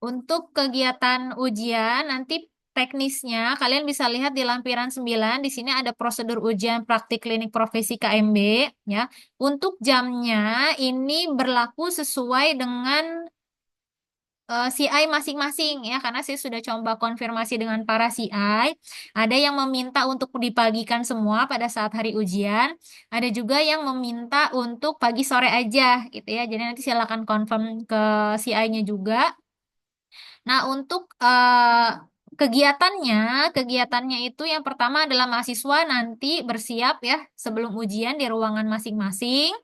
Untuk kegiatan ujian nanti teknisnya kalian bisa lihat di lampiran 9. Di sini ada prosedur ujian praktik klinik profesi KMB ya. Untuk jamnya ini berlaku sesuai dengan CI masing-masing ya, karena saya sudah coba konfirmasi dengan para CI. Ada yang meminta untuk dipagikan semua pada saat hari ujian, ada juga yang meminta untuk pagi sore aja gitu ya. Jadi nanti silakan confirm ke CI-nya juga. Nah, untuk kegiatannya itu yang pertama adalah mahasiswa nanti bersiap ya sebelum ujian di ruangan masing-masing.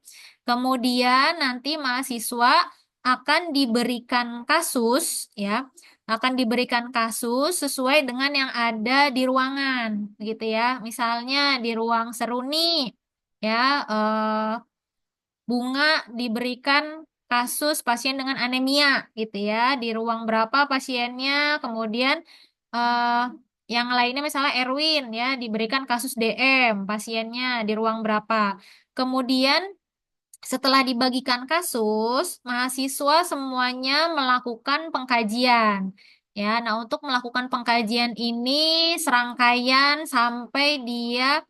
Kemudian nanti mahasiswa akan diberikan kasus ya, akan diberikan kasus sesuai dengan yang ada di ruangan, gitu ya. Misalnya di ruang seruni ya, Bunga diberikan kasus pasien dengan anemia gitu ya. Di ruang berapa pasiennya, kemudian eh, yang lainnya misalnya Erwin ya diberikan kasus DM pasiennya di ruang berapa. Kemudian setelah dibagikan kasus, mahasiswa semuanya melakukan pengkajian. Ya, nah untuk melakukan pengkajian ini serangkaian sampai dia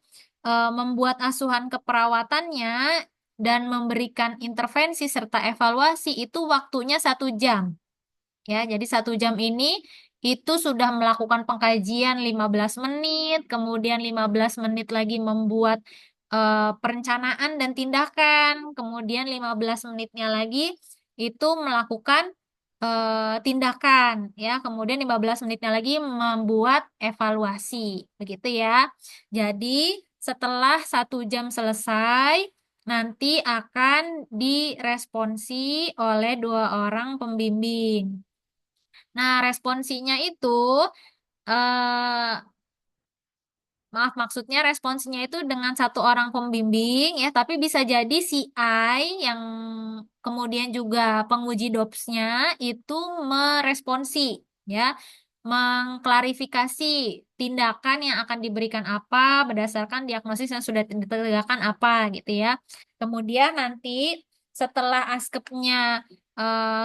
membuat asuhan keperawatannya dan memberikan intervensi serta evaluasi itu waktunya 1 jam. Ya, jadi 1 jam ini itu sudah melakukan pengkajian 15 menit, kemudian 15 menit lagi membuat perencanaan dan tindakan, kemudian 15 menitnya lagi itu melakukan tindakan, ya, kemudian 15 menitnya lagi membuat evaluasi, begitu ya. Jadi setelah 1 jam selesai, nanti akan diresponsi oleh 2 orang pembimbing. Nah, responsinya itu, eh, maaf, maksudnya responsinya itu dengan 1 orang pembimbing ya, tapi bisa jadi si I yang kemudian juga penguji DOPS-nya itu meresponsi ya, mengklarifikasi tindakan yang akan diberikan apa berdasarkan diagnosis yang sudah ditegakkan apa gitu ya. Kemudian nanti setelah askepnya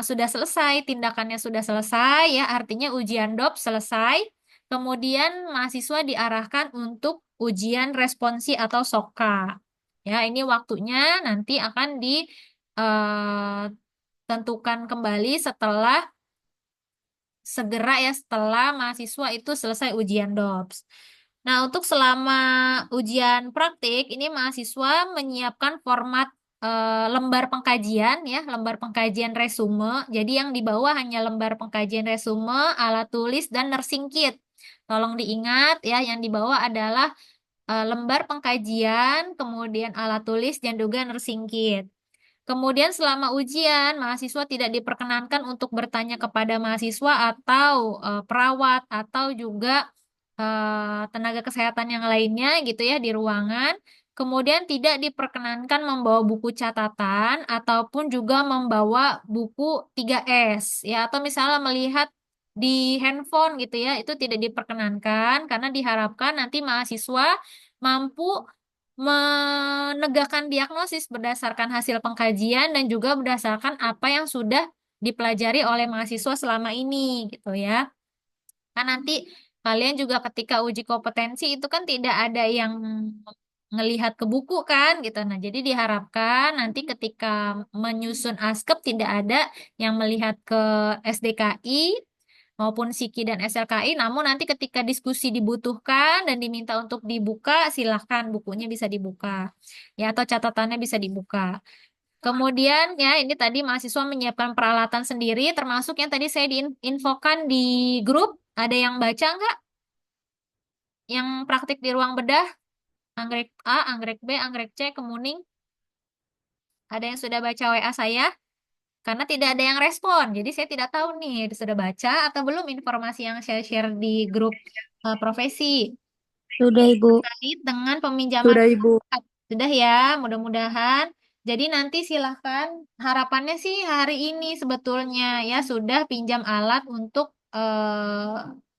sudah selesai, tindakannya sudah selesai ya, artinya ujian DOPS selesai. Kemudian mahasiswa diarahkan untuk ujian responsi atau SOKA. Ya, ini waktunya nanti akan ditentukan kembali setelah mahasiswa itu selesai ujian DOPS. Nah, untuk selama ujian praktik ini mahasiswa menyiapkan format lembar pengkajian ya, lembar pengkajian resume. Jadi yang di bawah hanya lembar pengkajian resume, alat tulis dan nursing kit. Tolong diingat ya, yang di bawah adalah lembar pengkajian, kemudian alat tulis dan juga nursing kit. Kemudian selama ujian, mahasiswa tidak diperkenankan untuk bertanya kepada mahasiswa atau perawat atau juga tenaga kesehatan yang lainnya gitu ya di ruangan. Kemudian tidak diperkenankan membawa buku catatan ataupun juga membawa buku 3S ya, atau misalnya melihat di handphone gitu ya, itu tidak diperkenankan karena diharapkan nanti mahasiswa mampu menegakkan diagnosis berdasarkan hasil pengkajian dan juga berdasarkan apa yang sudah dipelajari oleh mahasiswa selama ini gitu ya. Kan nanti kalian juga ketika uji kompetensi itu kan tidak ada yang ngelihat ke buku kan gitu. Nah, jadi diharapkan nanti ketika menyusun askep tidak ada yang melihat ke SDKI maupun Siki dan SLKI, namun nanti ketika diskusi dibutuhkan dan diminta untuk dibuka, silahkan bukunya bisa dibuka. Ya, atau catatannya bisa dibuka. Kemudian ya ini tadi mahasiswa menyiapkan peralatan sendiri, termasuk yang tadi saya diinfokan di grup. Ada yang baca nggak? Yang praktik di ruang bedah, anggrek A, anggrek B, anggrek C, kemuning. Ada yang sudah baca WA saya? Karena tidak ada yang respon. Jadi saya tidak tahu nih, sudah baca atau belum informasi yang saya share di grup profesi Sudah, Ibu. terkait dengan peminjaman Sudah, Ibu. alat. Sudah ya, mudah-mudahan. Jadi nanti silahkan, harapannya sih hari ini sebetulnya ya sudah pinjam alat untuk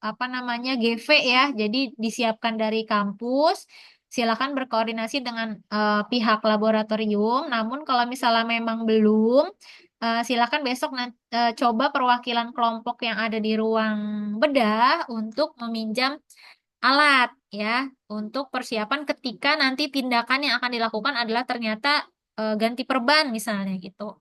apa namanya GV ya. Jadi disiapkan dari kampus. Silakan berkoordinasi dengan pihak laboratorium. Namun kalau misalnya memang belum, silakan besok coba perwakilan kelompok yang ada di ruang bedah untuk meminjam alat ya untuk persiapan ketika nanti tindakan yang akan dilakukan adalah ternyata ganti perban misalnya gitu.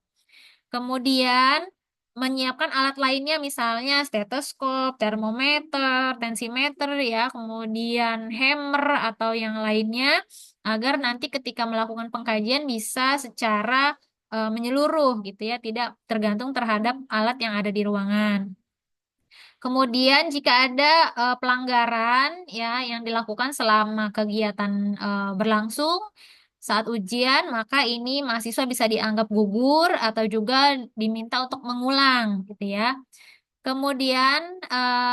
Kemudian menyiapkan alat lainnya misalnya stetoskop, termometer, tensimeter ya, kemudian hammer atau yang lainnya agar nanti ketika melakukan pengkajian bisa secara menyeluruh gitu ya, tidak tergantung terhadap alat yang ada di ruangan. Kemudian jika ada pelanggaran ya yang dilakukan selama kegiatan berlangsung saat ujian, maka ini mahasiswa bisa dianggap gugur atau juga diminta untuk mengulang gitu ya. Kemudian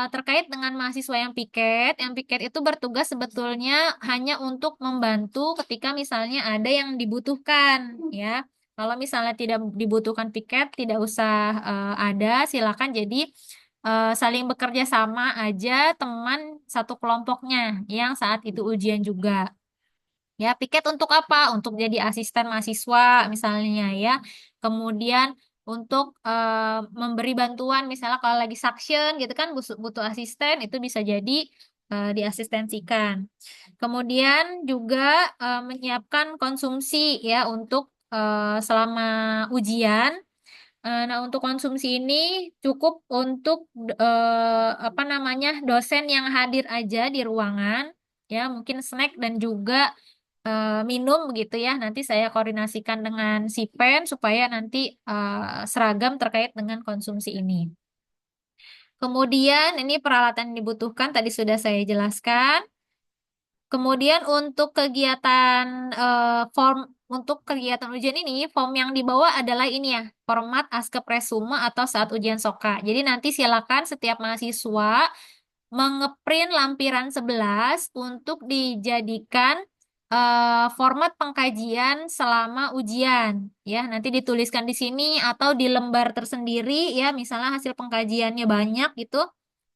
terkait dengan mahasiswa yang piket itu bertugas sebetulnya hanya untuk membantu ketika misalnya ada yang dibutuhkan ya. Kalau misalnya tidak dibutuhkan piket, tidak usah ada, silakan jadi saling bekerja sama aja teman satu kelompoknya yang saat itu ujian juga. Ya, piket untuk apa? Untuk jadi asisten mahasiswa misalnya ya. Kemudian untuk memberi bantuan misalnya kalau lagi suction gitu kan butuh asisten itu bisa jadi diasistensikan. Kemudian juga menyiapkan konsumsi ya untuk selama ujian. Nah, untuk konsumsi ini cukup untuk apa namanya dosen yang hadir aja di ruangan, ya mungkin snack dan juga minum begitu ya. Nanti saya koordinasikan dengan si pen supaya nanti seragam terkait dengan konsumsi ini. Kemudian ini peralatan yang dibutuhkan tadi sudah saya jelaskan. Kemudian untuk kegiatan ujian ini form yang dibawa adalah ini ya, format askep resume atau saat ujian soka. Jadi nanti silakan setiap mahasiswa mengeprint lampiran 11 untuk dijadikan format pengkajian selama ujian ya. Nanti dituliskan di sini atau di lembar tersendiri ya, misalnya hasil pengkajiannya banyak gitu.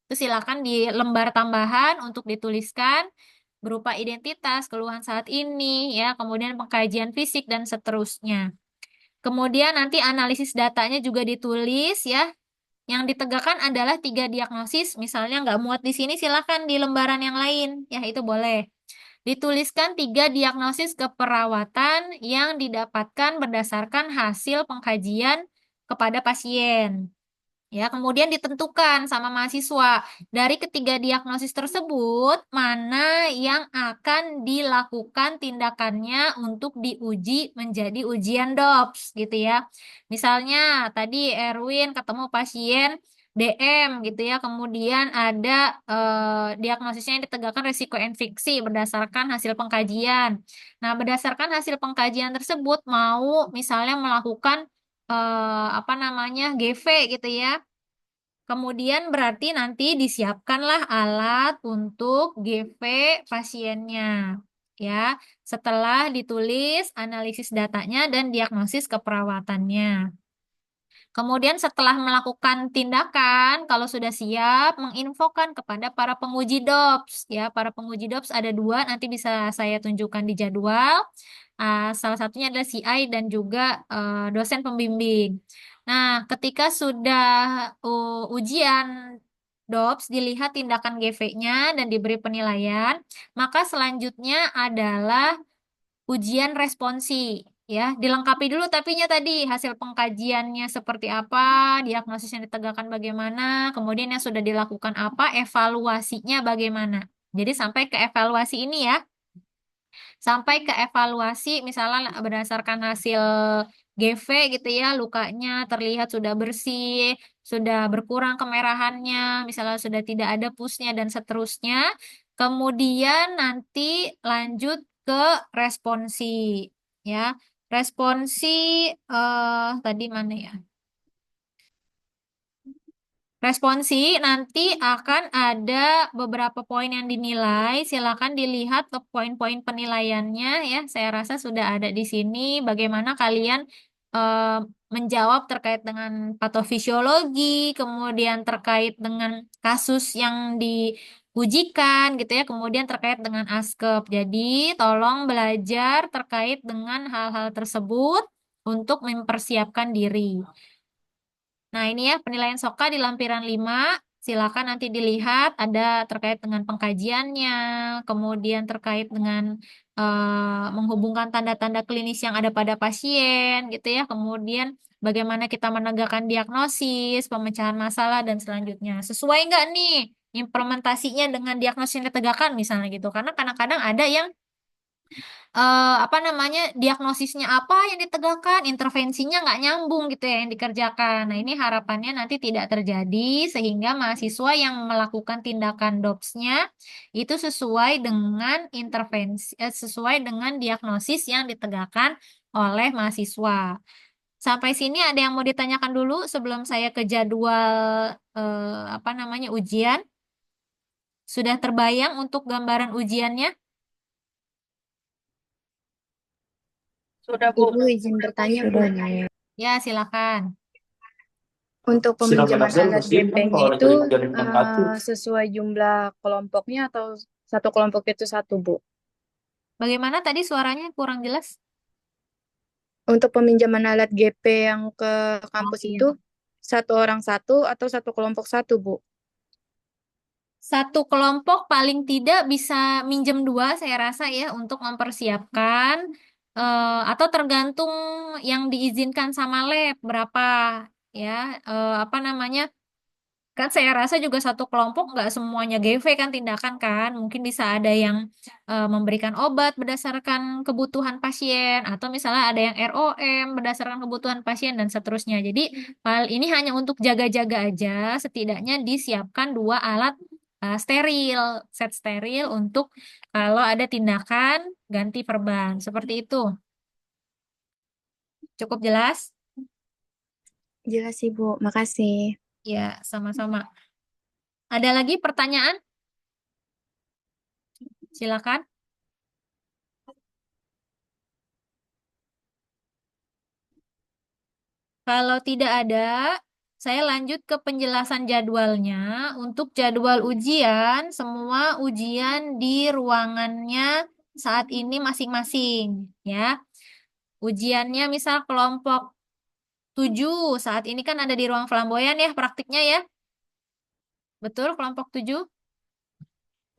Itu silakan di lembar tambahan untuk dituliskan berupa identitas, keluhan saat ini, ya, kemudian pengkajian fisik dan seterusnya. Kemudian nanti analisis datanya juga ditulis, ya. Yang ditegakkan adalah 3 diagnosis, misalnya nggak muat di sini, silakan di lembaran yang lain, ya itu boleh. Dituliskan 3 diagnosis keperawatan yang didapatkan berdasarkan hasil pengkajian kepada pasien. Ya, kemudian ditentukan sama mahasiswa dari ketiga diagnosis tersebut mana yang akan dilakukan tindakannya untuk diuji menjadi ujian DOPS gitu ya. Misalnya tadi Erwin ketemu pasien DM gitu ya, kemudian ada diagnosisnya yang ditegakkan risiko infeksi berdasarkan hasil pengkajian. Nah, berdasarkan hasil pengkajian tersebut mau misalnya melakukan apa namanya GV gitu ya. Kemudian berarti nanti disiapkanlah alat untuk GV pasiennya. Ya, setelah ditulis analisis datanya dan diagnosis keperawatannya. Kemudian setelah melakukan tindakan, kalau sudah siap, menginfokan kepada para penguji DOPS. Ya, para penguji DOPS ada 2, nanti bisa saya tunjukkan di jadwal. Salah satunya adalah CI dan juga dosen pembimbing. Nah, ketika sudah ujian DOPS, dilihat tindakan GV-nya dan diberi penilaian, maka selanjutnya adalah ujian responsi. Ya, dilengkapi dulu tapinya tadi hasil pengkajiannya seperti apa, diagnosis yang ditegakkan bagaimana, kemudian yang sudah dilakukan apa, evaluasinya bagaimana. Jadi sampai ke evaluasi ini ya, sampai ke evaluasi misalnya berdasarkan hasil GV gitu ya, lukanya terlihat sudah bersih, sudah berkurang kemerahannya, misalnya sudah tidak ada pusnya dan seterusnya. Kemudian nanti lanjut ke responsi ya. Responsi tadi mana ya? Responsi nanti akan ada beberapa poin yang dinilai. Silakan dilihat ke poin-poin penilaiannya ya. Saya rasa sudah ada di sini. Bagaimana kalian eh, menjawab terkait dengan patofisiologi, kemudian terkait dengan kasus yang diujikan gitu ya, kemudian terkait dengan ASKEP. Jadi, tolong belajar terkait dengan hal-hal tersebut untuk mempersiapkan diri. Nah, ini ya penilaian SOKA di lampiran 5. Silakan nanti dilihat ada terkait dengan pengkajiannya, kemudian terkait dengan menghubungkan tanda-tanda klinis yang ada pada pasien gitu ya. Kemudian bagaimana kita menegakkan diagnosis, pemecahan masalah dan selanjutnya. Sesuai nggak nih implementasinya dengan diagnosis yang ditegakkan misalnya gitu. Karena kadang-kadang ada yang apa namanya diagnosisnya apa yang ditegakkan, intervensinya nggak nyambung gitu ya yang dikerjakan. Nah ini harapannya nanti tidak terjadi sehingga mahasiswa yang melakukan tindakan DOPS-nya itu sesuai dengan sesuai dengan diagnosis yang ditegakkan oleh mahasiswa. Sampai sini ada yang mau ditanyakan dulu sebelum saya ke jadwal apa namanya ujian? Sudah terbayang untuk gambaran ujiannya? Sudah, Bu. Ibu izin bertanya, Bu. Ya, silakan. Untuk peminjaman alat GP-nya itu sesuai jumlah kelompoknya atau satu kelompok itu satu, Bu? Bagaimana tadi suaranya kurang jelas? Untuk peminjaman alat GP yang ke Oh, kampus iya. itu satu orang satu atau satu kelompok satu, Bu? Satu kelompok paling tidak bisa minjem dua, saya rasa ya, untuk mempersiapkan atau tergantung yang diizinkan sama lab berapa ya, apa namanya? Kan saya rasa juga satu kelompok nggak semuanya GV kan tindakan kan. Mungkin bisa ada yang memberikan obat berdasarkan kebutuhan pasien atau misalnya ada yang ROM berdasarkan kebutuhan pasien dan seterusnya. Jadi hal ini hanya untuk jaga-jaga aja. Setidaknya disiapkan dua alat steril, set steril untuk kalau ada tindakan ganti perban. Seperti itu. Cukup jelas? Jelas, Ibu. Makasih. Ya, sama-sama. Ada lagi pertanyaan? Silakan. Kalau tidak ada, saya lanjut ke penjelasan jadwalnya. Untuk jadwal ujian, semua ujian di ruangannya saat ini masing-masing, ya. Ujiannya misal kelompok 7 saat ini kan ada di ruang flamboyan ya praktiknya ya. Betul, kelompok 7.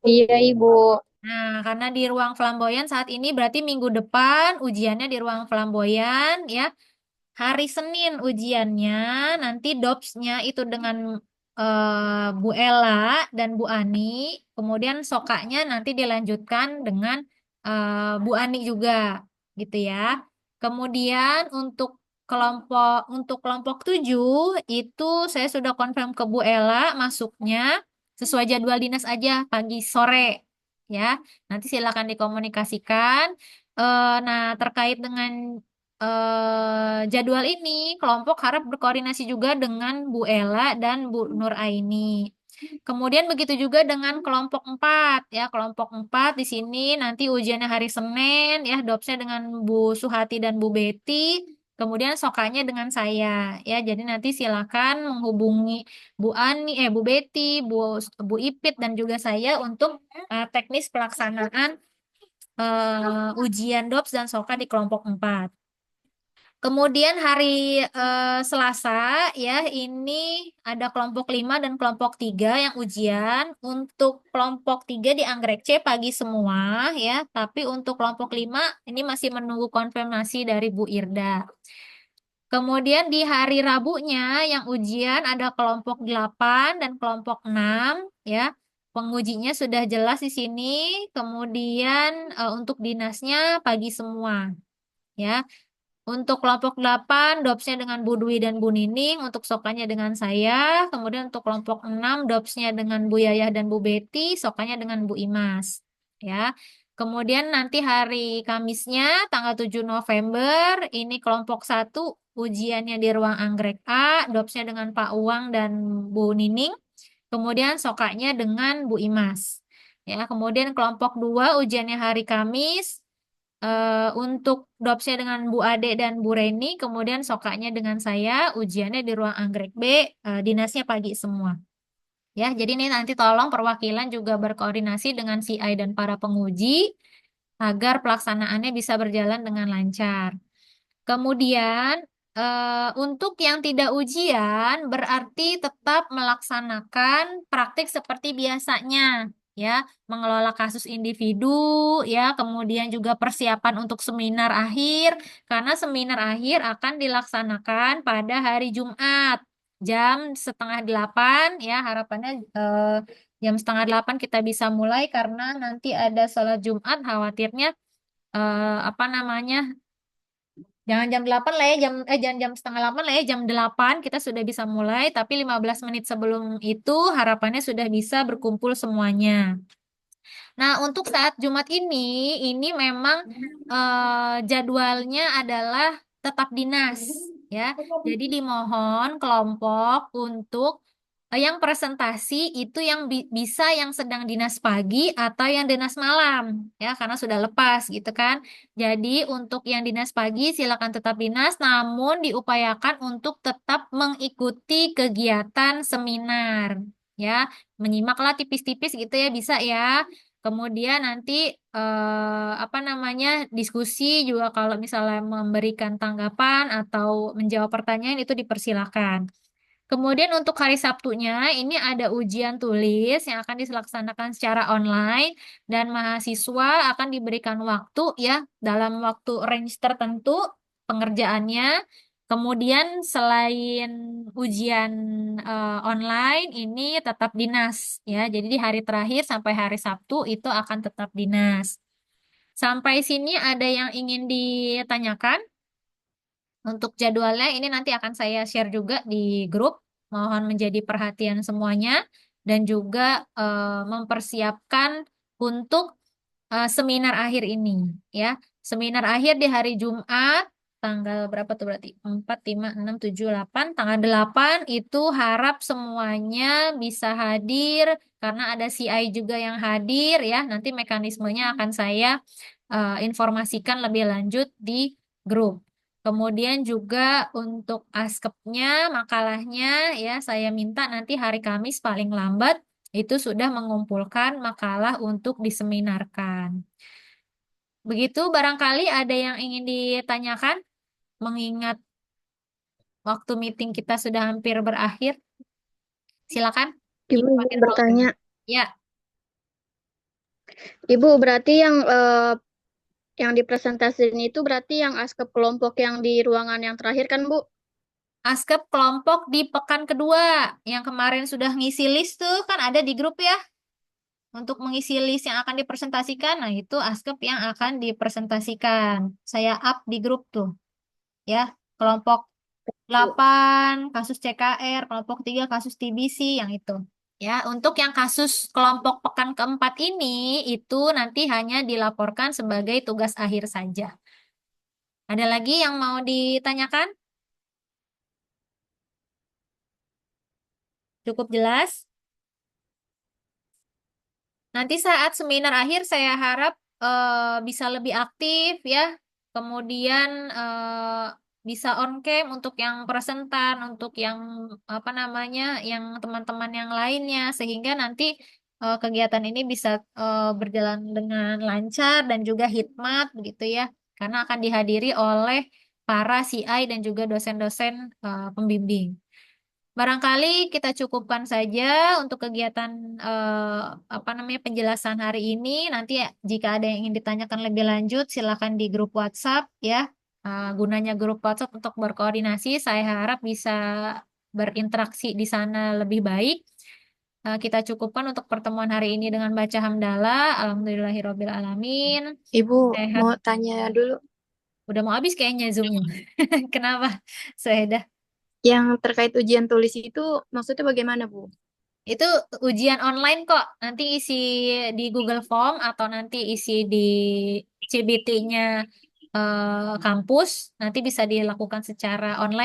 Iya, Ibu. Nah, karena di ruang flamboyan saat ini berarti minggu depan ujiannya di ruang flamboyan ya. Hari Senin ujiannya, nanti DOPS-nya itu dengan Bu Ella dan Bu Ani. Kemudian sokanya nanti dilanjutkan dengan Bu Ani juga, gitu ya. Kemudian untuk kelompok 7 itu saya sudah confirm ke Bu Ella masuknya sesuai jadwal dinas aja pagi sore ya. Nanti silakan dikomunikasikan. Nah, terkait dengan jadwal ini, kelompok harap berkoordinasi juga dengan Bu Ella dan Bu Nur Aini. Kemudian begitu juga dengan kelompok 4 ya. Kelompok 4 di sini nanti ujiannya hari Senin ya, dopsnya dengan Bu Suhati dan Bu Betty. Kemudian sokanya dengan saya ya. Jadi nanti silakan menghubungi Bu Betty, Bu Ipit dan juga saya untuk teknis pelaksanaan ujian DOPS dan SOKA di kelompok 4. Kemudian hari Selasa ya ini ada kelompok 5 dan kelompok 3 yang ujian. Untuk kelompok 3 di Anggrek C pagi semua ya, tapi untuk kelompok 5 ini masih menunggu konfirmasi dari Bu Irda. Kemudian di hari Rabunya yang ujian ada kelompok 8 dan kelompok 6 ya. Pengujinya sudah jelas di sini. Kemudian untuk dinasnya pagi semua ya. Untuk kelompok 8, DOPS-nya dengan Bu Dwi dan Bu Nining. Untuk sokanya dengan saya. Kemudian untuk kelompok 6, DOPS-nya dengan Bu Yayah dan Bu Betty. Sokanya dengan Bu Imas. Ya. Kemudian nanti hari Kamisnya, tanggal 7 November, ini kelompok 1, ujiannya di ruang Anggrek A. DOPS-nya dengan Pak Uang dan Bu Nining. Kemudian sokanya dengan Bu Imas. Ya, kemudian kelompok 2, ujiannya hari Kamis. Untuk dopsnya dengan Bu Ade dan Bu Reni, kemudian sokanya dengan saya, ujiannya di ruang Anggrek B, dinasnya pagi semua. Ya, jadi ini nanti tolong perwakilan juga berkoordinasi dengan CI dan para penguji agar pelaksanaannya bisa berjalan dengan lancar. Kemudian Untuk yang tidak ujian berarti tetap melaksanakan praktik seperti biasanya, ya, mengelola kasus individu, ya, kemudian juga persiapan untuk seminar akhir, karena seminar akhir akan dilaksanakan pada hari Jumat jam setengah delapan, ya, harapannya jam setengah delapan kita bisa mulai karena nanti ada sholat Jumat, khawatirnya apa namanya? Jangan jam 8 lah ya, jangan jam setengah 8 lah ya, jam 8 kita sudah bisa mulai, tapi 15 menit sebelum itu harapannya sudah bisa berkumpul semuanya. Nah, untuk saat Jumat ini memang jadwalnya adalah tetap dinas, ya. Jadi dimohon kelompok untuk yang presentasi itu yang bisa yang sedang dinas pagi atau yang dinas malam, ya, karena sudah lepas gitu kan. Jadi untuk yang dinas pagi silakan tetap dinas, namun diupayakan untuk tetap mengikuti kegiatan seminar, ya, menyimaklah tipis-tipis gitu ya bisa ya. Kemudian nanti apa namanya diskusi juga kalau misalnya memberikan tanggapan atau menjawab pertanyaan itu dipersilakan. Kemudian untuk hari Sabtunya ini ada ujian tulis yang akan dilaksanakan secara online dan mahasiswa akan diberikan waktu ya dalam waktu range tertentu pengerjaannya. Kemudian selain ujian online ini tetap dinas ya. Jadi di hari terakhir sampai hari Sabtu itu akan tetap dinas. Sampai sini ada yang ingin ditanyakan? Untuk jadwalnya ini nanti akan saya share juga di grup. Mohon menjadi perhatian semuanya dan juga mempersiapkan untuk seminar akhir ini ya. Seminar akhir di hari Jumat tanggal berapa tuh berarti? 4, 5, 6, 7, 8. Tanggal 8 itu harap semuanya bisa hadir karena ada CI juga yang hadir ya. Nanti mekanismenya akan saya informasikan lebih lanjut di grup. Kemudian juga untuk askepnya, makalahnya ya saya minta nanti hari Kamis paling lambat itu sudah mengumpulkan makalah untuk diseminarkan. Begitu barangkali ada yang ingin ditanyakan mengingat waktu meeting kita sudah hampir berakhir. Silakan Ibu Ibu izin Robi. bertanya. Ya, Ibu berarti yang dipresentasiin itu berarti yang askep kelompok yang di ruangan yang terakhir kan, Bu? askep kelompok di pekan kedua yang kemarin sudah ngisi list tuh kan ada di grup ya. Untuk mengisi list yang akan dipresentasikan, nah itu askep yang akan dipresentasikan. Saya up di grup tuh, ya. Kelompok 8 kasus CKR, kelompok 3 kasus TBC, yang itu. Ya, untuk yang kasus kelompok pekan keempat ini, itu nanti hanya dilaporkan sebagai tugas akhir saja. Ada lagi yang mau ditanyakan? Cukup jelas? Nanti saat seminar akhir saya harap bisa lebih aktif ya. Kemudian bisa on cam untuk yang presentan, untuk yang apa namanya, yang teman-teman yang lainnya sehingga nanti kegiatan ini bisa berjalan dengan lancar dan juga hikmat begitu ya. Karena akan dihadiri oleh para CI dan juga dosen-dosen pembimbing. Barangkali kita cukupkan saja untuk kegiatan apa namanya penjelasan hari ini. Nanti ya, jika ada yang ingin ditanyakan lebih lanjut, silakan di grup WhatsApp ya. Gunanya grup WhatsApp untuk berkoordinasi. Saya harap bisa berinteraksi di sana lebih baik. Kita cukupkan untuk pertemuan hari ini dengan baca hamdalah. Alhamdulillahirobbil alamin. Ibu Sehat. mau tanya dulu Udah mau habis kayaknya Zoom-nya. Kenapa? Sudah. yang terkait ujian tulis itu maksudnya bagaimana, Bu? Itu ujian online kok. Nanti isi di Google Form atau nanti isi di CBT-nya kampus. Nanti bisa dilakukan secara online.